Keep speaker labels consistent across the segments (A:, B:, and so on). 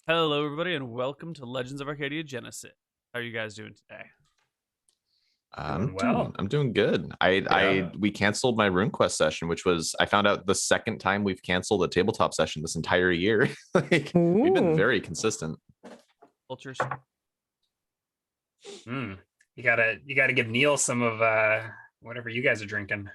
A: Hello, everybody, and welcome to Legends of Arcadia Genesis. How are you guys doing today?
B: I'm doing good. We canceled my RuneQuest session, which was I found out the second time we've canceled a tabletop session this entire year. We've been very consistent.
A: Cultures.
C: You gotta give Neal some of whatever you guys are drinking.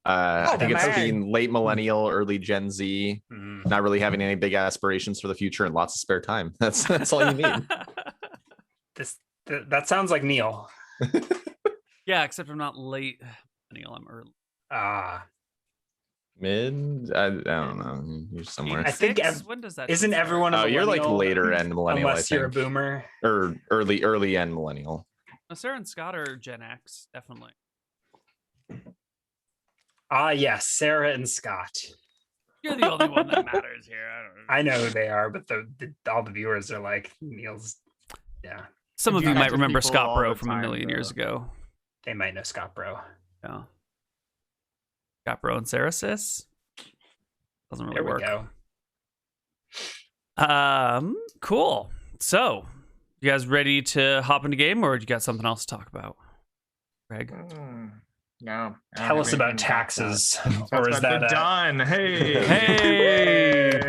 B: I think it's been late millennial, early Gen Z, not really having any big aspirations for the future and lots of spare time. That's all you need.
C: That sounds like Neal.
A: Yeah, except I'm not late. Neal, I'm early.
B: Mid? I don't know. You're somewhere.
C: I think
A: when does that?
C: Isn't everyone?
B: Oh, you're like later end millennial,
C: unless you're a boomer,
B: or early end millennial.
A: Sarah and Scott are Gen X, definitely.
C: Yes, Sarah and Scott.
A: You're the only one that matters here.
C: I know who they are, but all the viewers are like Neal's. Yeah.
A: Some of you might remember Scott Bro from a million years ago.
C: They might know Scott Bro.
A: Yeah. Scott Bro and Sarah Sis. Doesn't really work.
C: There we go.
A: Cool. So, you guys ready to hop into game, or do you got something else to talk about? Greg?
D: No.
C: Tell us about taxes. Or is that
D: done? Hey.
A: Hey.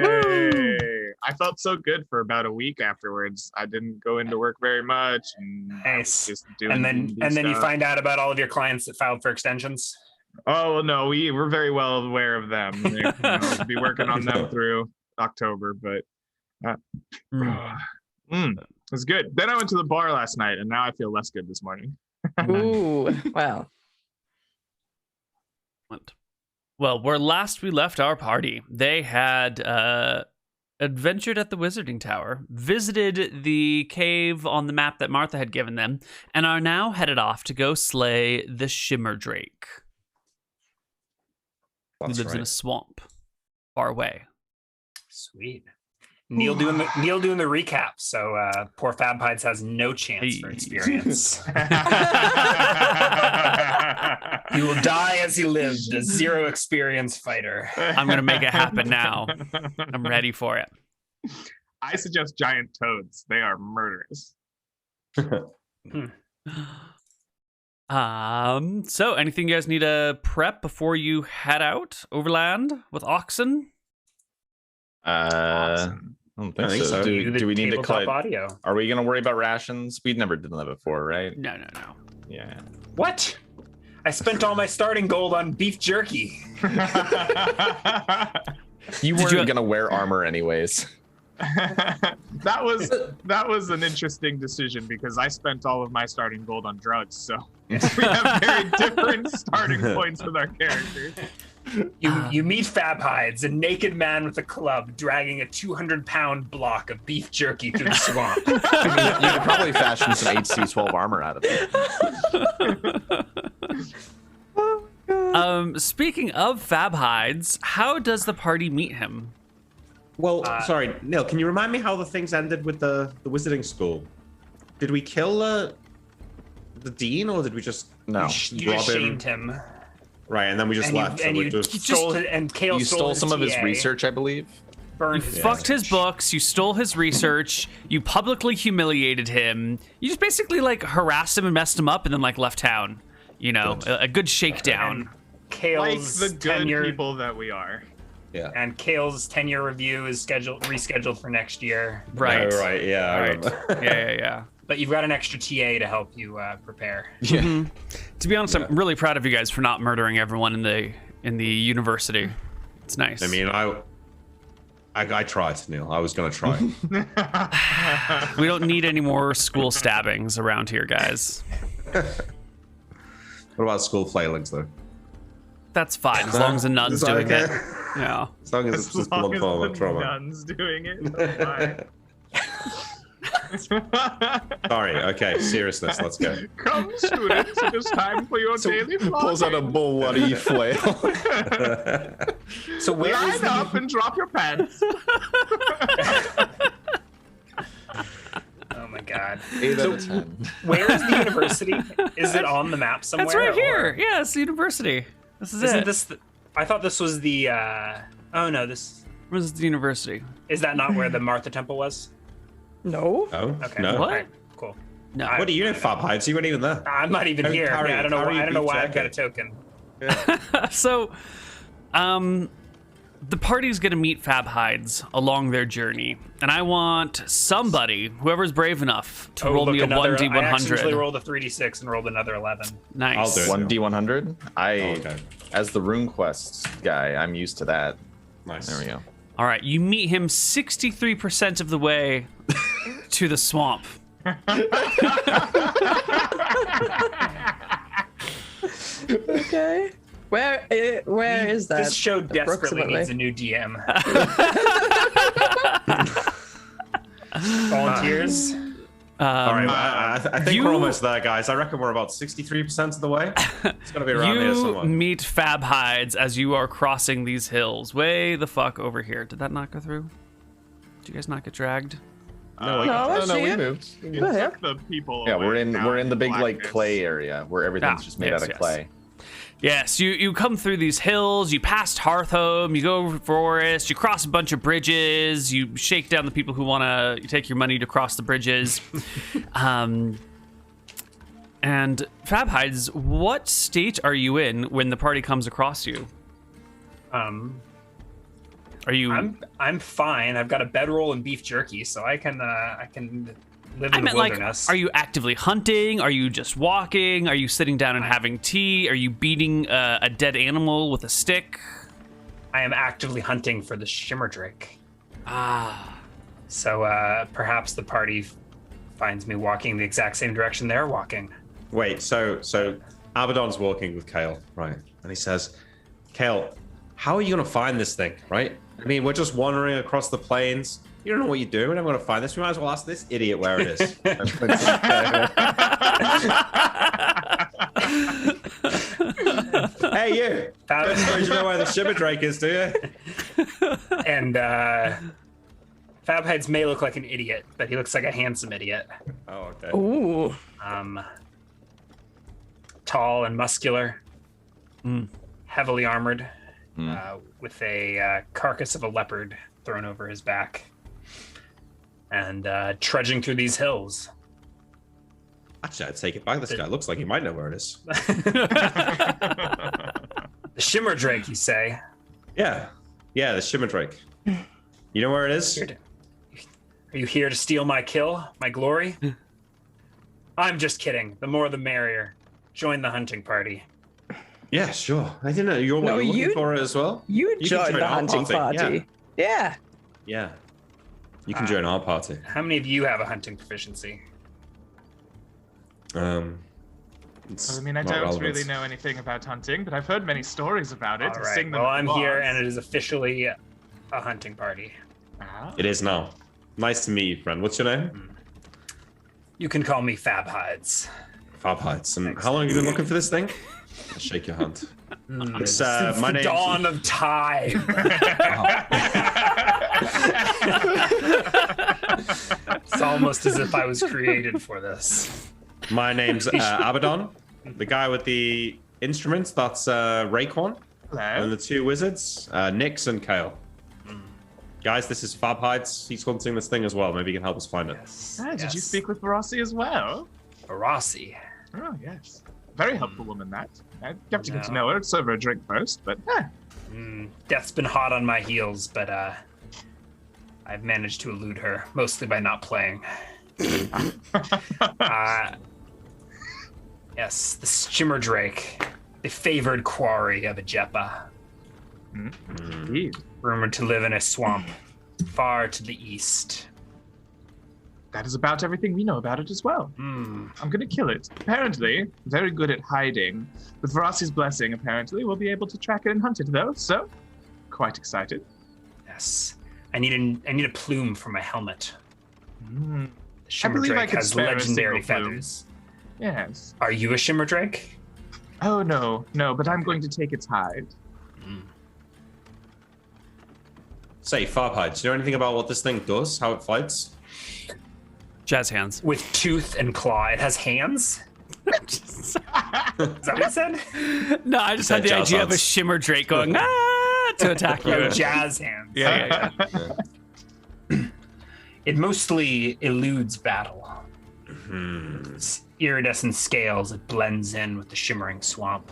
D: I felt so good for about a week afterwards. I didn't go into work very much, and
C: nice.
D: Just doing
C: and then you find out about all of your clients that filed for extensions.
D: Oh no, we're very well aware of them. We'll be working on them through October, but it was good. Then I went to the bar last night, and now I feel less good this morning.
E: Ooh, wow.
A: Well, where last we left our party, they had adventured at the Wizarding Tower, visited the cave on the map that Martha had given them, and are now headed off to go slay the Shimmer Drake. Who lives in a swamp far away.
C: Sweet. Neal doing the recap, so poor Fabhides has no chance for experience. He will die as he lived, a zero experience fighter.
A: I'm gonna make it happen now. I'm ready for it.
D: I suggest giant toads. They are murderous.
A: So anything you guys need to prep before you head out overland with oxen?
B: I don't think so. Do we need to collect
C: audio?
B: Are we going to worry about rations? We never did that before, right?
A: No.
B: Yeah.
C: What? I spent all my starting gold on beef jerky.
B: You weren't going to wear armor anyways.
D: That was an interesting decision because I spent all of my starting gold on drugs, so we have very different starting points with our characters.
C: You meet Fabhides, a naked man with a club dragging a 200-pound block of beef jerky through the swamp.
B: You could probably fashion some HC12 armor out of it.
A: Speaking of Fabhides, how does the party meet him?
F: Well, sorry, Neal, can you remind me how the things ended with the wizarding school? Did we kill the dean, or did we just
C: you just shamed him?
F: Right, and then we just left.
C: And you stole it, and Kale
B: stole some of his research, I believe.
C: Burned
A: you fucked his books, you stole his research, you publicly humiliated him, you just basically harassed him and messed him up and then left town. You know, a good shakedown.
C: Kale's
D: like the good people that we are.
F: Yeah.
C: And Kale's 10-year review is rescheduled for next year.
A: Right.
F: Oh, right. Yeah. I remember.
A: Yeah.
C: But you've got an extra TA to help you prepare.
B: Yeah.
A: Mm-hmm. To be honest, I'm really proud of you guys for not murdering everyone in the university. It's nice.
F: I mean, I tried, Neal. I was going to try.
A: We don't need any more school stabbings around here, guys.
F: What about school flailings, though?
A: That's fine, as long as the nun's doing it. Yeah.
F: As long as it's just one form of trauma.
D: Nun's doing it. That's fine.
F: Sorry, okay, seriousness, let's go.
D: Come, students, it is time for your daily flogging.
B: Pulls out a bloody flail.
C: So
D: line up and drop your pants.
C: Oh my god.
B: 8 out of 10.
C: Where is the university? Is it on the map somewhere?
A: That's right here. Yeah, it's the university. This is
C: Isn't
A: it.
C: this? I thought this was the. Oh no, this.
A: Was the university?
C: Is that not where the Martha Temple was?
E: No.
F: Oh,
C: Okay.
F: no.
A: What?
C: All right, cool.
A: No.
F: What do you know, Fab Hides? You weren't even there.
C: I'm not even here.
F: Harry,
C: Yeah, I don't know.
F: Harry
C: I don't know why
F: beat
C: I've got a
F: Jacob.
C: token.
A: So, the party's gonna meet Fab Hides along their journey, and I want somebody, whoever's brave enough, to roll me a 1d100.
C: I actually rolled a 3d6 and rolled another 11.
A: Nice.
F: I'll do it.
B: 1d100.
F: Okay.
B: As the RuneQuest guy, I'm used to that.
F: Nice.
B: There we go.
A: All right, you meet him 63% of the way to the swamp.
E: Okay. Where is that?
C: This show desperately
E: approximately?
C: needs a new DM. Volunteers?
F: All right, I think
A: you-
F: we're almost there, guys. I reckon we're about 63% of the way. It's got to be around here
A: You
F: somewhere.
A: meet Fab Hides as you are crossing these hills, way the fuck over here. Did that not go through? Did you guys not get dragged?
B: No,
E: I see
B: we
E: it.
B: moved.
D: It
E: Go ahead.
D: took the people.
B: Yeah,
D: away
B: we're in the big like
D: blackness.
B: clay area where everything's just made
A: yes,
B: out of
A: yes.
B: clay.
A: Yes, you come through these hills, you pass Hearthhome, you go over forest, you cross a bunch of bridges, you shake down the people who want to take your money to cross the bridges. And Fab Hides, what state are you in when the party comes across you? Are you?
C: I'm fine. I've got a bedroll and beef jerky, so I can live in the wilderness.
A: Are you actively hunting? Are you just walking? Are you sitting down and having tea? Are you beating a dead animal with a stick?
C: I am actively hunting for the Shimmer Drake.
A: Ah.
C: So perhaps the party finds me walking the exact same direction they're walking.
F: Wait, so Abaddon's walking with Kale, right? And he says, Kale, how are you going to find this thing, right? I mean, we're just wandering across the plains. You don't know what you're doing. We're not going to find this. We might as well ask this idiot where it is. Hey, you. I don't suppose you know where the Shimmer Drake is, do you?
C: And Fab Hides may look like an idiot, but he looks like a handsome idiot.
F: Oh, okay.
E: Ooh.
C: Tall and muscular, heavily armored, with a carcass of a leopard thrown over his back, and trudging through these hills.
F: Actually, I'd take it back. This guy looks like he might know where it is.
C: The Shimmer Drake, you say?
F: Yeah, the Shimmer Drake. You know where it is?
C: Are you here to steal my kill, my glory? I'm just kidding. The more the merrier. Join the hunting party.
F: Yeah, sure. I didn't know you're looking for it as well.
E: You
F: can
E: joined
F: join
E: the
F: our
E: hunting party. Yeah.
F: Yeah. You can join our party.
C: How many of you have a hunting proficiency?
F: It's
D: I mean, I
F: not
D: don't
F: relevant.
D: really know anything about hunting, but I've heard many stories about it.
C: All right.
D: Sing them
C: Well,
D: at
C: I'm
D: the
C: here,
D: bars.
C: and it is officially a hunting party.
D: Ah.
F: It is now. Nice to meet you, friend. What's your name?
C: You can call me Fab Hides.
F: Fab Hides. And how long have you been looking for this thing? I'll shake your hand. It's,
C: Since
F: my
C: the
F: name's...
C: dawn of time. It's almost as if I was created for this.
F: My name's Abaddon. The guy with the instruments, that's Raekwon.
D: Hello.
F: And the two wizards, Nyx and Kale. Guys, this is Fab Hides. He's hunting this thing as well. Maybe he can help us find it.
D: Did you speak with Barassi as well?
C: Barassi.
D: Oh, yes. Very helpful woman, that. I'd have to get to know her. Serve her a drink first, but
C: Death's been hot on my heels, but I've managed to elude her, mostly by not playing. Yes, the Shimmer Drake, the favored quarry of Ajepa,
D: indeed.
C: rumored to live in a swamp far to the east.
D: That is about everything we know about it as well. I'm gonna kill it. Apparently, very good at hiding. With Varassi's blessing, apparently, we'll be able to track it and hunt it, though, so quite excited.
C: Yes, I need a plume for my helmet. The
D: I
C: Shimmer
D: believe I
C: Drake
D: could
C: has
D: spare a
C: legendary
D: single plume.
C: feathers.
D: Yes.
C: Are you a Shimmer Drake?
D: Oh, no, but I'm going to take its hide.
F: Say, Fab Hides, do you know anything about what this thing does? How it fights?
A: Jazz hands.
C: With tooth and claw. It has hands? Is that what it said?
A: No, I just had the
F: Jazz
A: idea of a
F: hands.
A: Shimmer Drake going, to attack you.
C: Jazz hands.
A: Yeah.
C: It mostly eludes battle. Its iridescent scales, it blends in with the shimmering swamp.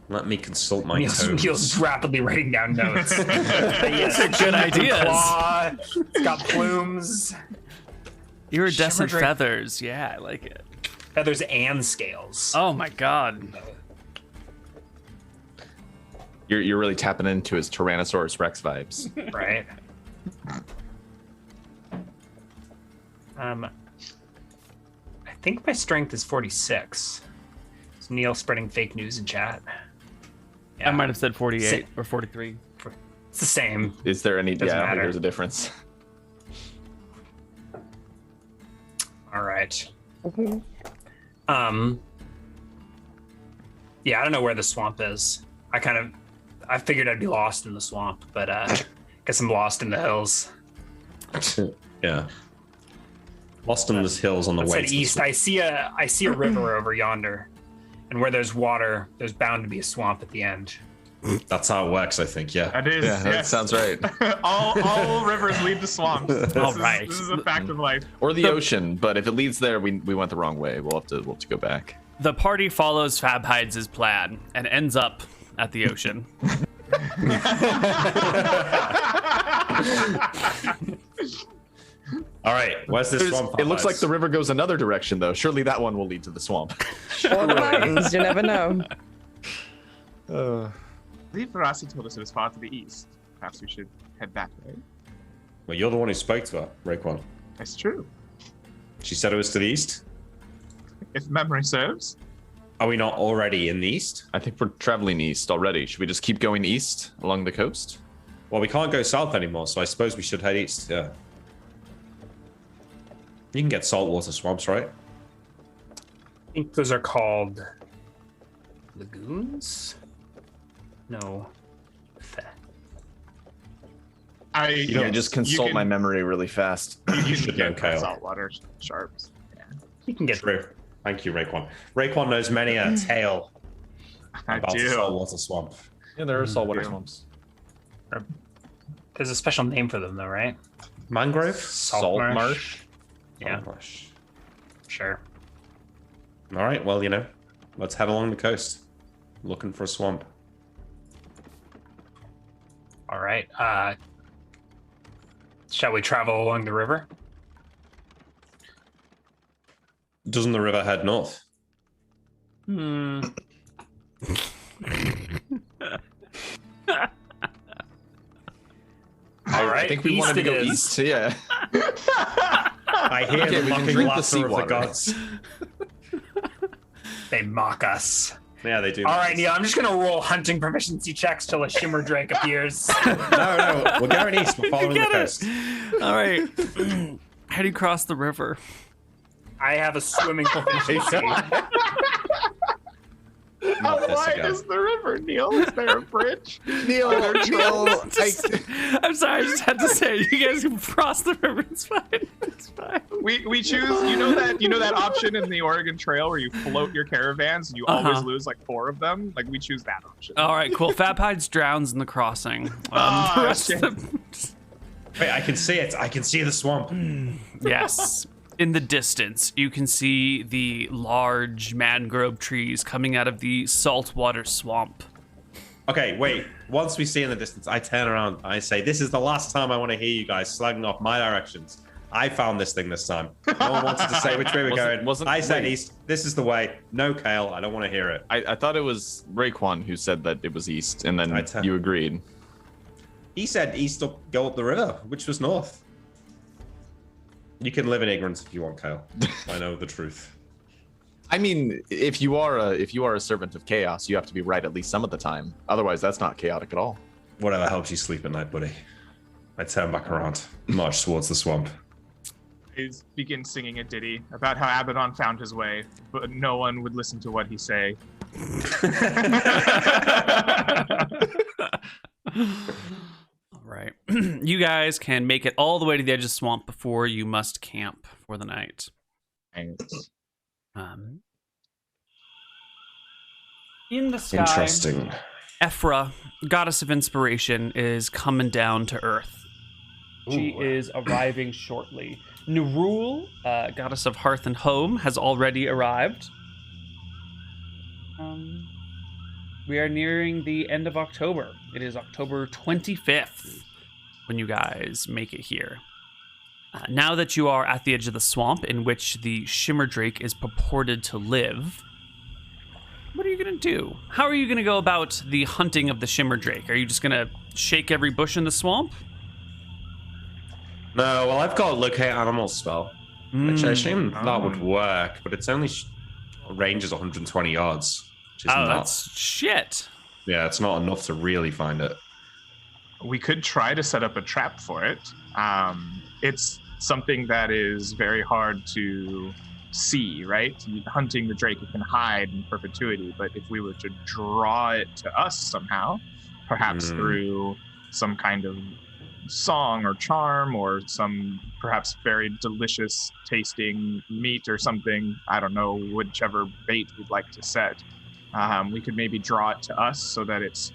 F: Let me consult my toes.
C: Neal's rapidly writing down notes.
A: These are good ideas.
C: Claw, it's got plumes.
A: Iridescent
C: Shimmer drake.
A: feathers. Yeah, I like it.
C: Feathers and scales.
A: Oh my god.
B: You're really tapping into his Tyrannosaurus Rex vibes.
C: Right. I think my strength is 46. Is Neal spreading fake news in chat?
A: I might have said 48 or 43.
C: It's the same.
B: Is there any?
C: Doesn't
B: I think
C: matter.
B: there's a difference.
C: All right. Yeah, I don't know where the swamp is. I figured I'd be lost in the swamp, but guess I'm lost in the hills.
F: Yeah. Lost in the hills on the
C: Let's
F: way
C: head
F: to the
C: east. I see a river over yonder, and where there's water, there's bound to be a swamp at the end.
F: That's how it works, I think. Yeah.
D: That is.
B: Yeah, that
D: yes.
B: sounds right.
D: all rivers lead to swamps.
A: Right.
D: This is a fact of life.
B: Or the ocean, but if it leads there, we went the wrong way. We'll have to go back.
A: The party follows Fab Hides' plan and ends up at the ocean.
F: All right. Where's this swamp?
B: It looks like the river goes another direction, though. Surely that one will lead to the swamp.
E: Or the mountains, you never know.
D: I believe Verasi told us it was far to the east. Perhaps we should head that way.
F: Well, you're the one who spoke to her, Raekwon.
D: That's true.
F: She said it was to the east.
D: If memory serves.
F: Are we not already in the east?
B: I think we're traveling east already. Should we just keep going east along the coast?
F: Well, we can't go south anymore, so I suppose we should head east. Yeah. You can get saltwater swamps, right?
C: I think those are called lagoons. No.
B: You can just consult my memory really fast.
D: You
F: should
D: can
F: know, Kyle.
D: saltwater sharps. Yeah.
C: You can get
F: True. Thank you, Raekwon. Raekwon knows many a tale
D: I
F: about the
D: do.
F: saltwater swamp.
B: Yeah, there are saltwater
D: Yeah.
B: swamps.
C: There's a special name for them, though, right?
F: Mangrove?
C: Salt marsh. Yeah,
F: Salt marsh.
C: sure.
F: All right, well, let's head along the coast, looking for a swamp.
C: All right. Shall we travel along the river?
F: Doesn't the river head north?
C: All right.
B: I think we
C: east
B: wanted to
C: it
B: go
C: is.
B: east. Yeah.
F: I hear
B: Okay,
F: the
B: we can
F: mocking
B: drink the
F: laughter of the
B: seawater.
F: gods.
C: They mock us.
F: Yeah, they do.
C: All right, Neal, I'm just going to roll hunting proficiency checks till a Shimmer Drake appears.
F: No, we're going east. We're following the
A: Get it.
F: coast.
A: All right. How do you cross the river?
C: I have a swimming proficiency.
D: How
F: this
D: wide
F: again.
D: is the river, Neal? Is there a bridge?
B: Neal,
A: I'm sorry, I just had to say, you guys can cross the river. It's fine. It's fine.
D: We choose. You know that option in the Oregon Trail where you float your caravans and you always lose like 4 of them. Like we choose that option.
A: All right, cool. Fab Hides drowns in the crossing. The rest of them-
F: Wait, I can see it. I can see the swamp.
A: Yes. In the distance, you can see the large mangrove trees coming out of the saltwater swamp.
F: Okay, wait. Once we see in the distance, I turn around. I say, "This is the last time I want to hear you guys slagging off my directions. I found this thing this time. No one wanted to say which way we're going. I said east. This is the way. No, Kale. I don't want to hear it.
B: I thought it was Raekwon who said that it was east, and then you agreed.
F: He said east go up the river, which was north. You can live in ignorance if you want, Kyle. I know the truth.
B: I mean, if you are a servant of chaos, you have to be right at least some of the time. Otherwise, that's not chaotic at all.
F: Whatever helps you sleep at night, buddy. I turn back around, march towards the swamp.
D: He begins singing a ditty about how Abaddon found his way, but no one would listen to what he say.
A: All right. You guys can make it all the way to the edge of the swamp before you must camp for the night.
D: Thanks.
A: In the sky,
F: Interesting.
A: Ephra, goddess of inspiration, is coming down to earth. She is arriving shortly. Nerul, goddess of hearth and home, has already arrived. We are nearing the end of October. It is October 25th when you guys make it here. Now that you are at the edge of the swamp in which the Shimmer Drake is purported to live, what are you going to do? How are you going to go about the hunting of the Shimmer Drake? Are you just going to shake every bush in the swamp?
F: No, well, I've got a locate animal spell, which I assume that would work, but it's only range is 120 yards. Which is
A: that's shit.
F: Yeah, it's not enough to really find it.
D: We could try to set up a trap for it. It's something that is very hard to see, right? Hunting the drake, it can hide in perpetuity, but if we were to draw it to us somehow, perhaps through some kind of song or charm or some perhaps very delicious tasting meat or something, I don't know, whichever bait we'd like to set, we could maybe draw it to us so that it's,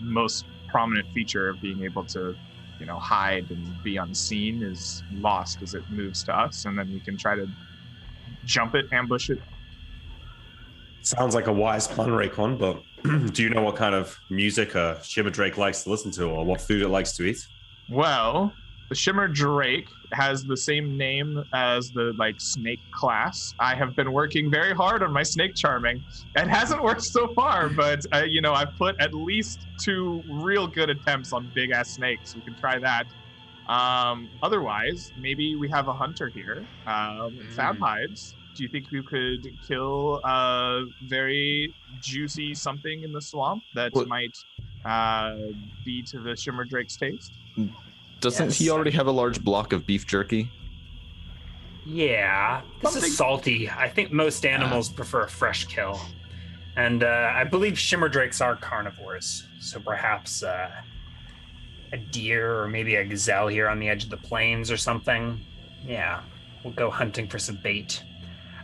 D: most prominent feature of being able to, hide and be unseen is lost as it moves to us, and then we can try to jump it, ambush it.
F: Sounds like a wise plan, Raycon, but do you know what kind of music a Shimmer Drake likes to listen to, or what food it likes to eat?
D: Well, the Shimmer Drake has the same name as the snake class. I have been working very hard on my snake charming. It hasn't worked so far, but I've put at least 2 real good attempts on big ass snakes. We can try that. Otherwise, maybe we have a hunter here. Fab hides. Do you think we could kill a very juicy something in the swamp that might be to the Shimmer Drake's taste?
B: Doesn't he already have a large block of beef jerky?
C: Yeah, this is salty. I think most animals prefer a fresh kill. And I believe Shimmer Drakes are carnivores. So perhaps a deer or maybe a gazelle here on the edge of the plains or something. Yeah, we'll go hunting for some bait.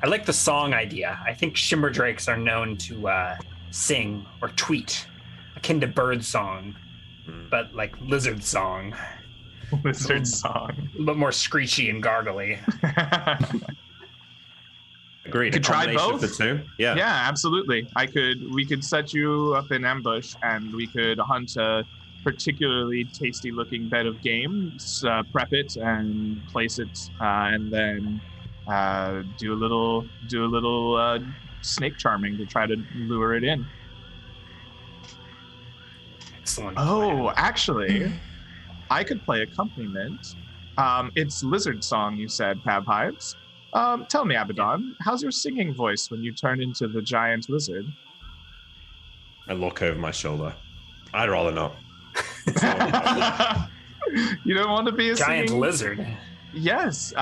C: I like the song idea. I think Shimmer Drakes are known to sing or tweet, akin to bird song, but like lizard song.
D: Lizard song.
C: A little bit more screechy and gargly.
F: Agreed.
D: Could try both.
F: The two. Yeah.
D: Yeah, absolutely. We could set you up in ambush, and we could hunt a particularly tasty looking bed of game, prep it and place it, and then do a little snake charming to try to lure it in.
C: Excellent.
D: Oh, actually, I could play accompaniment. It's lizard song, you said, Fab Hives. Tell me, Abaddon, how's your singing voice when you turn into the giant lizard?
F: I look over my shoulder. I'd rather not.
D: You don't want to be a
C: giant
D: singing
C: lizard?
D: Yes.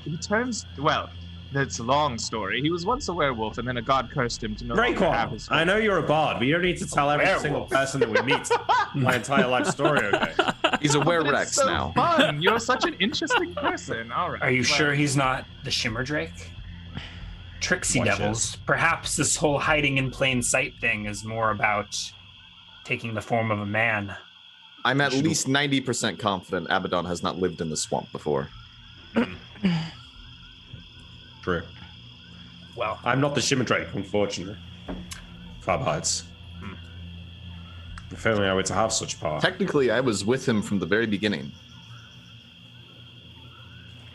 D: He turns... Well, that's a long story. He was once a werewolf, and then a god cursed him to no longer have his...
F: I know you're a bard, but you don't need to tell every single person that we meet my entire life story, okay?
B: He's a wererex
D: so
B: now.
D: Fun. You're such an interesting person. All right.
C: Are you sure he's not the Shimmer Drake? Tricksy devils. Perhaps this whole hiding in plain sight thing is more about taking the form of a man.
B: I'm at least 90% confident Abaddon has not lived in the swamp before.
F: True.
C: Well,
F: I'm not the Shimmer Drake, unfortunately. Fab hides. If only I were to have such power.
B: Technically, I was with him from the very beginning.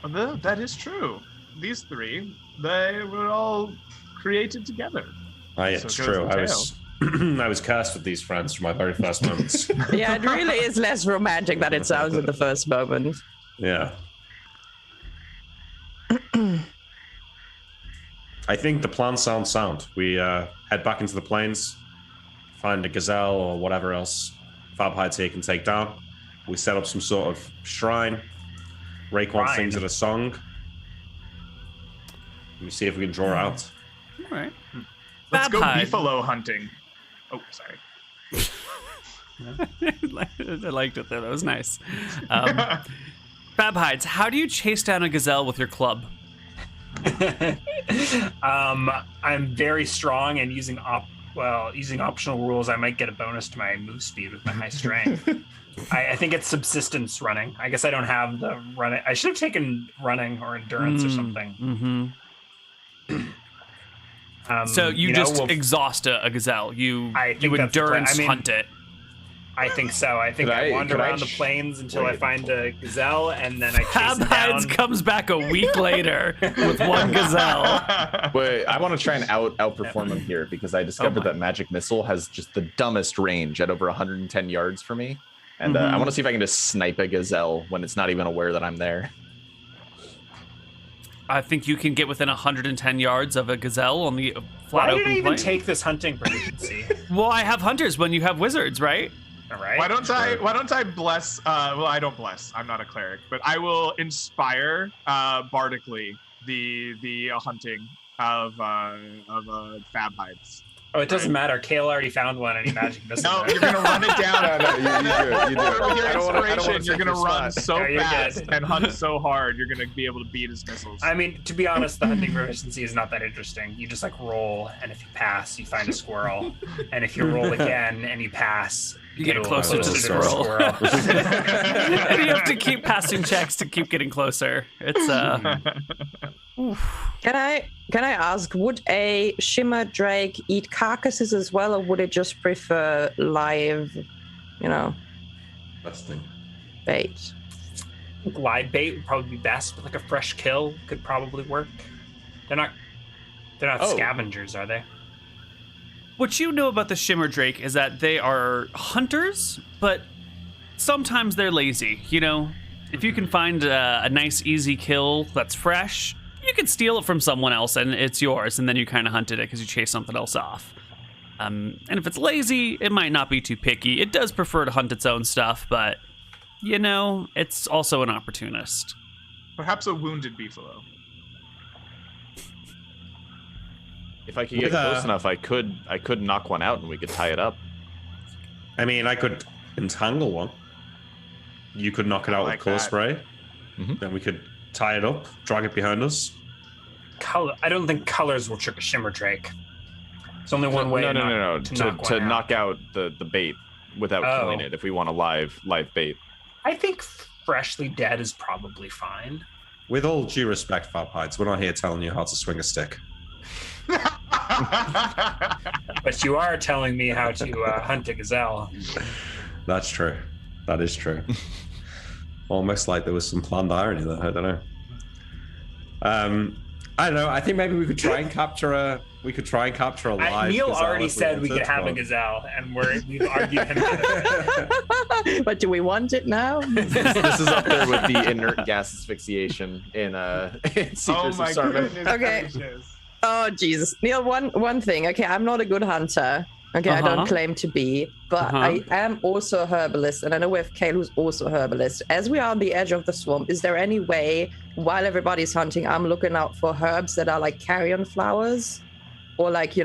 D: Well, that is true. These three, they were all created together.
F: It's true. I was cursed with these friends from my very first moments.
E: Yeah, it really is less romantic than it sounds at the first moment.
F: Yeah. I think the plan sounds sound. We head back into the plains, find a gazelle or whatever else Fab hides here can take down. We set up some sort of shrine. Rayquan sings it a song. Let me see if we can draw her out.
A: All right.
D: Let's go beefalo hunting. Oh, sorry.
A: I liked it, though. That was nice. Fab hides, how do you chase down a gazelle with your club?
C: I'm very strong and using well, using optional rules, I might get a bonus to my move speed with my high strength. I think it's subsistence running. I guess I don't have the running. I should have taken running or endurance or something.
A: So you just exhaust a gazelle. You endurance hunt it.
C: I think so. I think I wander around the plains until I find a gazelle, and then I chase it down.
A: Comes back a week later with one gazelle.
B: Wait, I want to try and outperform him here because I discovered that magic missile has just the dumbest range at over 110 yards for me, and I want to see if I can just snipe a gazelle when it's not even aware that I'm there.
A: I think you can get within 110 yards of a gazelle on the flat open plain.
C: Why did I even take this hunting proficiency?
A: Well, I have hunters when you have wizards, right?
C: All right.
D: Why don't I bless? Well, I don't bless. I'm not a cleric, but I will inspire bardically the hunting of fab hides.
C: Oh, it doesn't matter. Kale already found one, and he magic missile.
D: No, you're gonna run it down.
B: No, you do it.
D: With your inspiration, you're gonna run so
C: you're
D: fast
C: good.
D: and hunt so hard, you're gonna be able to beat his missiles.
C: I mean, to be honest, the hunting proficiency is not that interesting. You just like roll, and if you pass, you find a squirrel, and if you roll again and you pass,
A: you get closer to the squirrel. And you have to keep passing checks to keep getting closer. It's
E: Can I ask, would a Shimmer Drake eat carcasses as well, or would it just prefer live, bait?
C: I think live bait would probably be best, but like a fresh kill could probably work. They're not scavengers, are they?
A: What you know about the Shimmer Drake is that they are hunters, but sometimes they're lazy. If you can find a nice, easy kill that's fresh, you can steal it from someone else and it's yours, and then you kind of hunted it because you chased something else off. And if it's lazy, it might not be too picky. It does prefer to hunt its own stuff, but, it's also an opportunist.
D: Perhaps a wounded beefalo.
B: If I could get close enough, I could knock one out and we could tie it up.
F: I mean, I could entangle one. You could knock it out with core spray. Then we could tie it up, drag it behind us.
C: I don't think colors will trick a Shimmer Drake. It's only one way.
B: No. To knock out the bait without killing it. If we want a live bait.
C: I think freshly dead is probably fine.
F: With all due respect, Fab Hides, we're not here telling you how to swing a stick.
C: But you are telling me how to hunt a gazelle.
F: That's true. That is true. Almost like there was some planned irony there. I don't know. I don't know. I think maybe we could try and capture a live.
C: Neal
F: gazelle
C: already said we could have a gazelle, and we've argued him out of it.
E: But do we want it now?
B: This is up there with the inert gas asphyxiation in Secrets of Sarvin.
E: Okay. Oh Jesus, Neal. One thing. Okay, I'm not a good hunter. Okay, I don't claim to be, but I am also a herbalist, and I know we have Kale who's also a herbalist. As we are on the edge of the swamp, is there any way, while everybody's hunting, I'm looking out for herbs that are like carrion flowers, or like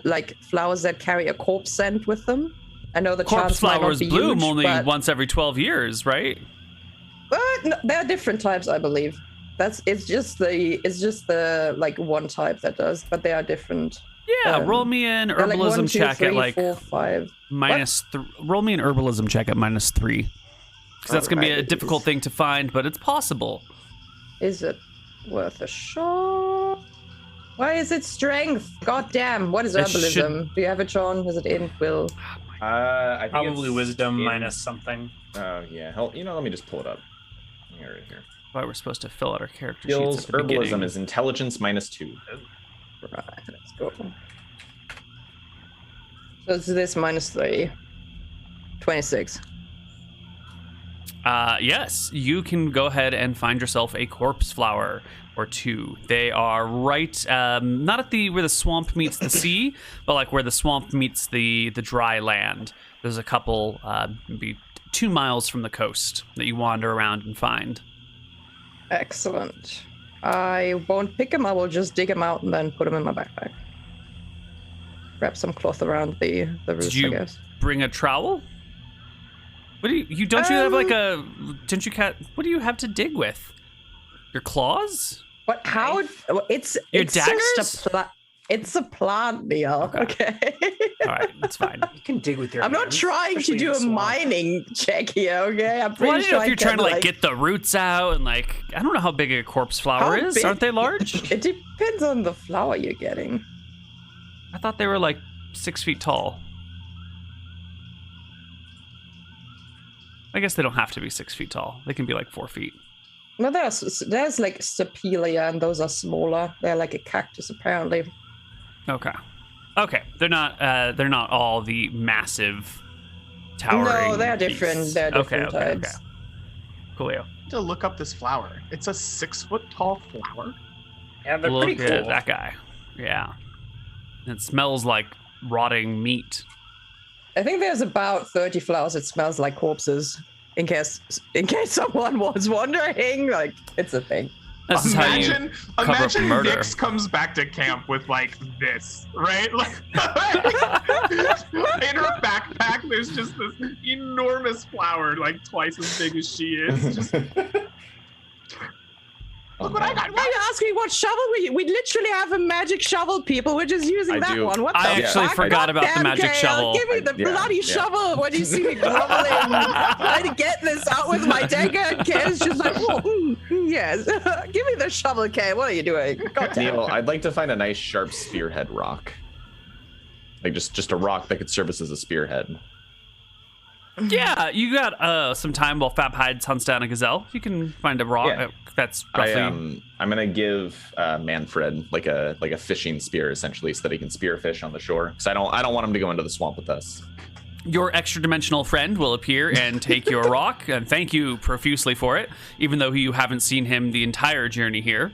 E: like flowers that carry a corpse scent with them? I know the
A: corpse
E: chance might
A: flowers
E: not be
A: bloom
E: huge,
A: only once every 12 years, right?
E: But no, there are different types, I believe. It's just the like one type that does, but they are different.
A: Yeah, roll me an herbalism check at like
E: 4, 5.
A: Roll me an herbalism check at -3, because that's gonna be a difficult thing to find, but it's possible.
E: Is it worth a shot? Why is it strength? God damn! What is herbalism? Do you have it, Sean? Is it in will?
B: I think
C: Probably wisdom minus something.
B: Oh yeah, hell, let me just pull it up. Here.
A: Why we're supposed to fill out our character
B: Skills,
A: sheets at the
B: herbalism
A: beginning.
B: is intelligence -2.
E: Right, let's go. So it's this -3. 26.
A: Yes, you can go ahead and find yourself a corpse flower or two. They are right, not at where the swamp meets the sea, but like where the swamp meets the dry land. There's a couple, maybe 2 miles from the coast that you wander around and find.
E: Excellent. I won't pick them. I will just dig them out and then put them in my backpack. Wrap some cloth around the roots, I guess.
A: Bring a trowel? What do you have like a? Didn't you what do you have to dig with? Your claws?
E: What? How? It's
A: your
E: it's
A: daggers?
E: just a It's a plant, Neal. Okay.
A: All right, that's fine.
C: You can dig with your
E: I'm not
C: hands,
E: trying to
C: especially
E: do
C: in
E: a
C: the swamp.
E: mining check here, okay? I'm pretty
A: Well, I don't know if you're trying to
E: can,
A: get the roots out and I don't know how big a corpse flower
E: How
A: is.
E: big-
A: Aren't they large?
E: It depends on the flower you're getting.
A: I thought they were like 6 feet tall. I guess they don't have to be 6 feet tall. They can be like 4 feet.
E: No, there's like Stapelia, and those are smaller. They're like a cactus, apparently.
A: Okay. They're not all the massive towering.
E: No, they're different.
A: beasts.
E: They're different
A: Okay.
E: types.
A: Coolio.
D: To look up this flower. It's a 6 foot tall flower.
C: Yeah, they're
A: Look
C: pretty
A: at
C: cool.
A: that guy. Yeah. It smells like rotting meat.
E: I think there's about 30 flowers that smells like corpses. In case someone was wondering, like, it's a thing.
A: This is how you cover up
D: Imagine
A: murder.
D: Nix comes back to camp with like this, right? Like, in her backpack, there's just this enormous flower, like twice as big as she is. Just, look what I got.
E: Why are you asking what shovel we literally have a magic shovel, people. We're just using
B: I
E: that
B: do.
E: one. What
A: I
E: the
A: actually
E: fuck?
A: forgot about the
E: Goddamn,
A: magic
E: Kale,
A: shovel.
E: Give me the
B: Yeah,
E: bloody
B: yeah.
E: shovel when you see me groveling. Trying to get this out with my dagger, and Kale's just like, yes. Give me the shovel, Kale. What are you doing?
B: Neal, I'd like to find a nice sharp spearhead rock. Like just a rock that could service as a spearhead.
A: Yeah, you got some time while Fab Hides hunts down a gazelle. You can find a rock
B: Yeah.
A: that's roughly.
B: I'm gonna give Manfred like a fishing spear essentially, so that he can spearfish on the shore. Because I don't want him to go into the swamp with us.
A: Your extra dimensional friend will appear and take your rock, and thank you profusely for it, even though you haven't seen him the entire journey here.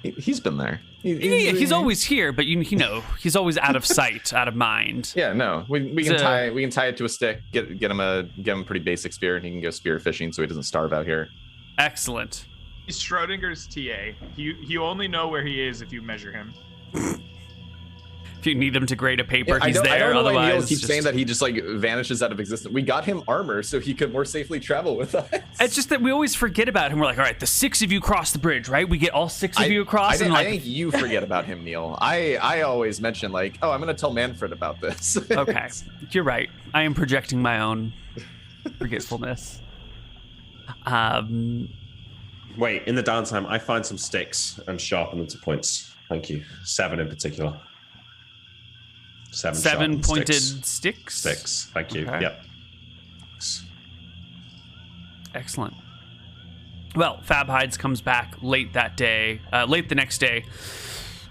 B: He's been there.
A: He's always here, but he's always out of sight, out of mind.
B: Yeah, no, we can tie it to a stick, get him a pretty basic spear, and he can go spear fishing, so he doesn't starve out here.
A: Excellent.
D: He's Schrodinger's TA. You only know where he is if you measure him.
A: If you need him to grade a paper, he's
B: I
A: there.
B: don't know why
A: Otherwise,
B: Neal keeps saying that he just like vanishes out of existence. We got him armor so he could more safely travel with us.
A: It's just that we always forget about him. We're like, all right, the 6 of you cross the bridge, right? We get all 6 of you across.
B: I think you forget about him, Neal. I always mention like, oh, I'm going to tell Manfred about this.
A: Okay, you're right. I am projecting my own forgetfulness.
F: Wait, in the downtime, I find some sticks and sharpen them to points. Thank you. 7 in particular. 7 sharpened
A: pointed
F: sticks.
A: sticks.
F: Thank you.
A: Okay.
F: Yep.
A: Excellent. Well, Fab Hides comes back late the next day,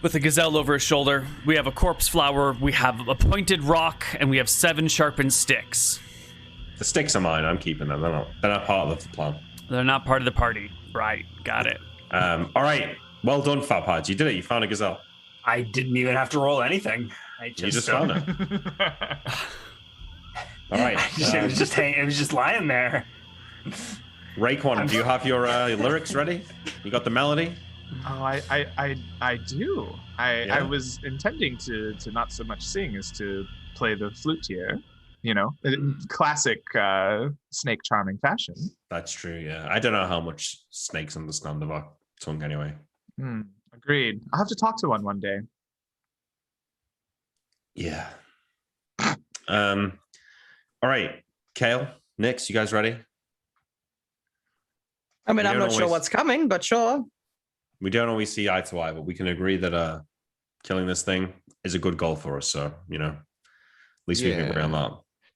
A: with a gazelle over his shoulder. We have a corpse flower, we have a pointed rock, and we have 7 sharpened sticks.
F: The sticks are mine. I'm keeping them. They're not part of the plan.
A: They're not part of the party. Right, got it.
F: All right. Well done, Fab Hides. You did it. You found a gazelle.
C: I didn't even have to roll anything.
F: You just found it. All right.
C: It was just lying there.
F: Raekwon, do you have your lyrics ready? You got the melody?
D: Oh, I do.
F: Yeah.
D: I was intending to not so much sing as to play the flute here. You know, in classic snake charming fashion.
F: That's true, yeah. I don't know how much snakes understand of our tongue anyway.
D: Agreed. I'll have to talk to one day.
F: Yeah. All right. Kale, Nix, you guys ready?
E: I mean,
F: We
E: I'm
F: don't
E: not sure
F: always-
E: what's coming, but sure.
F: We don't always see eye to eye, but we can agree that killing this thing is a good goal for us. So, at least we can agree on that.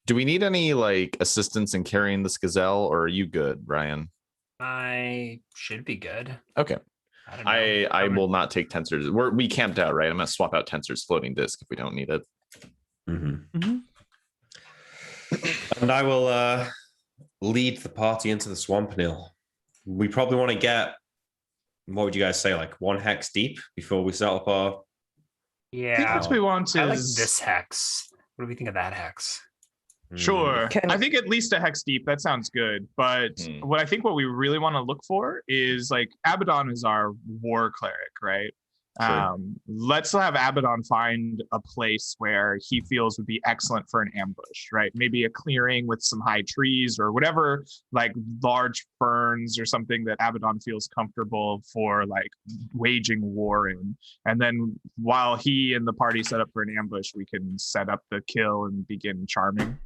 B: Do we need any like assistance in carrying this gazelle, or are you good, Ryan?
C: I should be good.
B: Okay.
C: I don't know.
B: I will not take Tensor's. We camped out, right? I'm gonna swap out Tensor's floating disc if we don't need it.
F: Mm-hmm. And I will lead the party into the swamp, Neal. We probably want to get, what would you guys say, like 1 hex deep before we set up our...
D: I think
C: Yeah.
D: what we want
C: I like
D: is
C: this hex. What do we think of that hex?
D: Sure.
E: Can-
D: I think at least a hex deep. That sounds good. But what we really want to look for is like Abaddon is our war cleric, right?
B: Sure.
D: Let's have Abaddon find a place where he feels would be excellent for an ambush, right? Maybe a clearing with some high trees or whatever, like large ferns or something that Abaddon feels comfortable for like waging war in. And then while he and the party set up for an ambush, we can set up the kill and begin charming.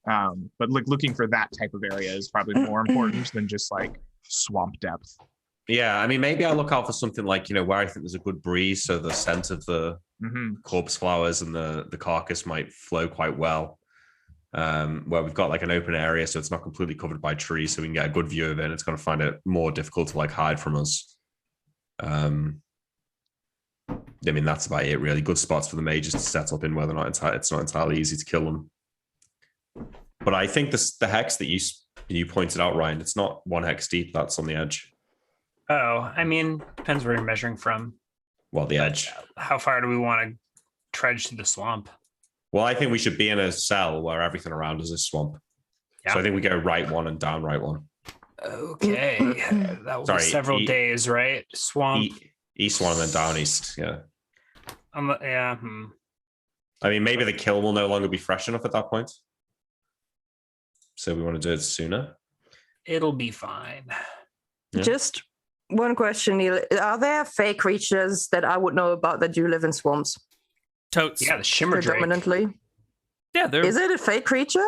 D: But like looking for that type of area is probably more important than just like swamp depth.
F: Yeah, I mean, maybe I'll look out for something like, where I think there's a good breeze, so the scent of the corpse flowers and the carcass might flow quite well. Where we've got like an open area, so it's not completely covered by trees, so we can get a good view of it, and it's going to find it more difficult to like hide from us. I mean, that's about it, really. Good spots for the mages to set up in, whether or not it's not entirely easy to kill them. But I think the hex that you pointed out, Ryan, it's not 1 hex deep. That's on the edge.
C: Oh, I mean, depends where you're measuring from.
F: Well, the edge.
C: How far do we want to trudge to the swamp?
F: Well, I think we should be in a cell where everything around us is swamp. Yeah. So I think we go right one and down right one.
C: Okay. That will be several days, right? Swamp.
F: East one and then down east, yeah.
C: Yeah.
F: I mean, maybe the kill will no longer be fresh enough at that point. So we want to do it sooner?
C: It'll be fine.
E: Yeah. Just one question, Neal. Are there fake creatures that I would know about that do live in swamps?
A: Totes.
C: Yeah, the Shimmer Drake.
E: Predominantly.
A: Yeah,
E: is it a fake creature?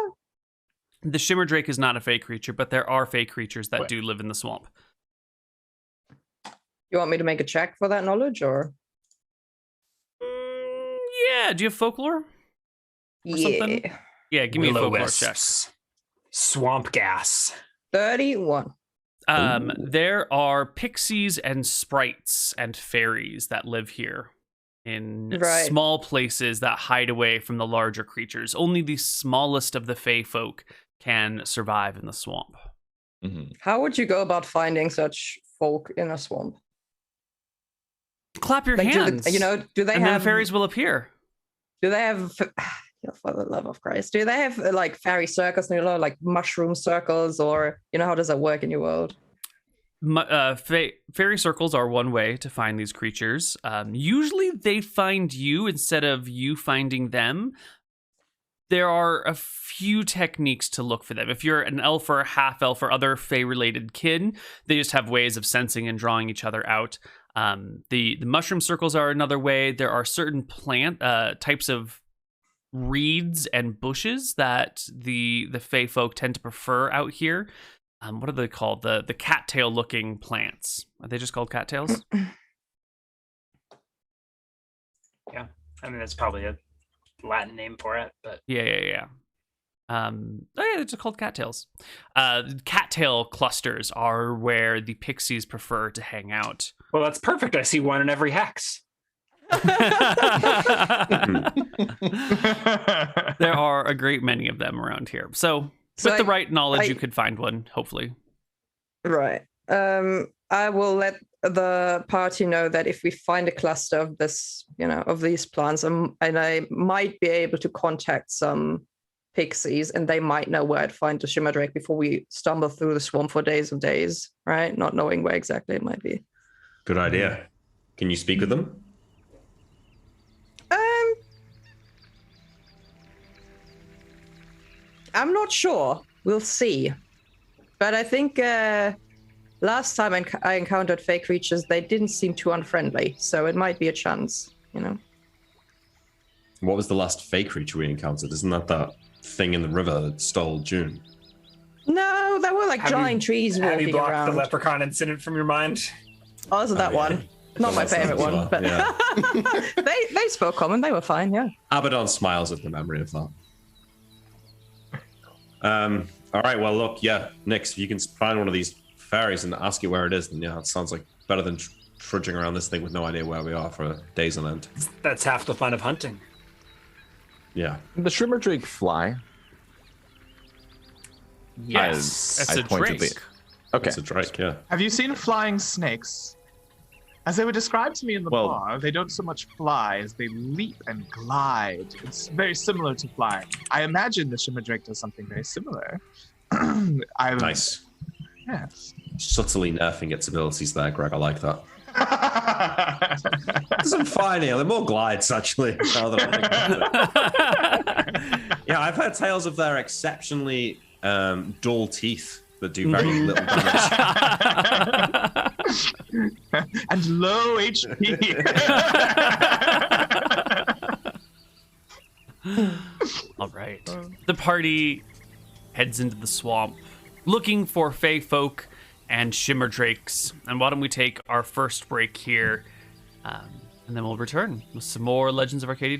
A: The Shimmer Drake is not a fake creature, but there are fake creatures that do live in the swamp.
E: You want me to make a check for that knowledge, or?
A: Yeah. Do you have folklore?
E: Something?
A: Yeah, give me a folklore check.
C: Swamp gas.
E: 31.
A: There are pixies and sprites and fairies that live here in small places that hide away from the larger creatures. Only the smallest of the Fey folk can survive in the swamp.
B: Mm-hmm.
E: How would you go about finding such folk in a swamp?
A: Clap your hands.
E: Do they
A: and
E: have...
A: then fairies will appear.
E: Do they have... For the love of Christ. Do they have like fairy circles, like mushroom circles, or how does that work in your world?
A: Fairy circles are one way to find these creatures. Usually they find you instead of you finding them. There are a few techniques to look for them. If you're an elf or a half elf or other Fey-related kin, they just have ways of sensing and drawing each other out. The mushroom circles are another way. There are certain plant types of reeds and bushes that the Fey folk tend to prefer out here. What are they called? The cattail looking plants. Are they just called cattails?
C: Yeah, I mean that's probably a Latin name for it, but
A: yeah. They're just called cattails. Cattail clusters are where the pixies prefer to hang out.
C: Well, that's perfect. I see one in every hex.
A: There are a great many of them around here. So with the right knowledge, you could find one, hopefully.
E: Right. I will let the party know that if we find a cluster of this, of these plants, and I might be able to contact some pixies, and they might know where I'd find the Shimmer Drake before we stumble through the swamp for days and days, right? Not knowing where exactly it might be.
F: Good idea. Can you speak with them?
E: I'm not sure. We'll see. But I think last time I encountered fake creatures, they didn't seem too unfriendly. So it might be a chance,
F: What was the last fake creature we encountered? Isn't that thing in the river that stole June?
E: No, there were like giant trees walking around.
C: Have you blocked the leprechaun incident from your mind?
E: Oh, isn't that one? Not my favorite one, but yeah. they spoke common. They were fine, yeah.
F: Abaddon smiles at the memory of that. All right, well, look, Nix, if you can find one of these fairies and ask it where it is, then it sounds like better than trudging around this thing with no idea where we are for days on end.
C: That's half the fun of hunting.
F: Yeah.
B: The Shimmer Drake fly?
C: Yes.
A: It's a drake.
B: Okay.
F: It's a drake, yeah.
D: Have you seen flying snakes? As they were described to me in the bar, they don't so much fly as they leap and glide. It's very similar to flying. I imagine the Shimmer Drake does something very similar.
F: Nice.
D: Yes.
F: Subtly nerfing its abilities there, Greg. I like that. Doesn't fine, Neal. They're more glides, actually. Now that I think about it. Yeah, I've heard tales of their exceptionally dull teeth that do very little damage.
D: And low HP.
A: All right. The party heads into the swamp looking for Fey folk and Shimmer Drakes. And why don't we take our first break here, and then we'll return with some more Legends of Arcadia.